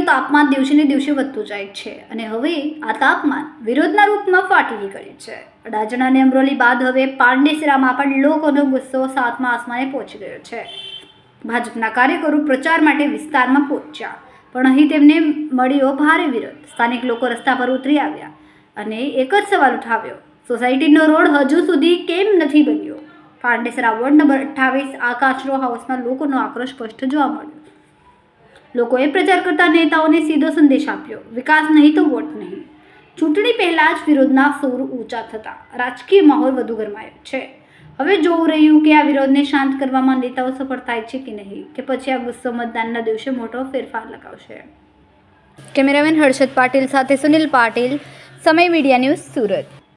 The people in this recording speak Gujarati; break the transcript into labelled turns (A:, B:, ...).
A: તાપમાન દિવસે ને દિવસે વધતું જાય છે અને હવે આ તાપમાન વિરોધના રૂપમાં ફાટી નીકળ્યું છે. અડાજણ અને અમરોલી બાદ હવે પાંડેસરામાં પણ લોકોનો ગુસ્સો સાતમા આસમાને પહોંચી ગયો છે. ભાજપના કાર્યકરો પ્રચાર માટે વિસ્તારમાં પહોંચ્યા, પણ અહીં તેમને મળ્યો ભારે વિરોધ. સ્થાનિક લોકો રસ્તા પર ઉતરી આવ્યા અને એક જ સવાલ ઉઠાવ્યો: સોસાયટીનો રોડ હજુ સુધી કેમ નથી બન્યો? પાંડેસરા વોર્ડ નંબર 28 આકાશરો હાઉસમાં લોકોનો આક્રોશ સ્પષ્ટ જોવા મળ્યો. લોકોએ પ્રચાર કરતા નેતાઓને સીધો સંદેશ આપ્યો: વિકાસ નહીં તો વોટ નહીં. ચૂંટણી પહેલા જ વિરોધના સૂર ઊંચા થતા રાજકીય માહોલ વધુ ગરમાયો છે. હવે જોવું રહ્યું કે આ વિરોધને શાંત કરવામાં નેતાઓ સફળ થાય છે કે નહીં, કે પછી આ ગુસ્સો મતદાનના દિવસે મોટો ફેરફાર લગાવશે. કેમેરામેન હર્ષદ પાટીલ સાથે સુનિલ પાટીલ, સમય મીડિયા ન્યૂઝ, સુરત.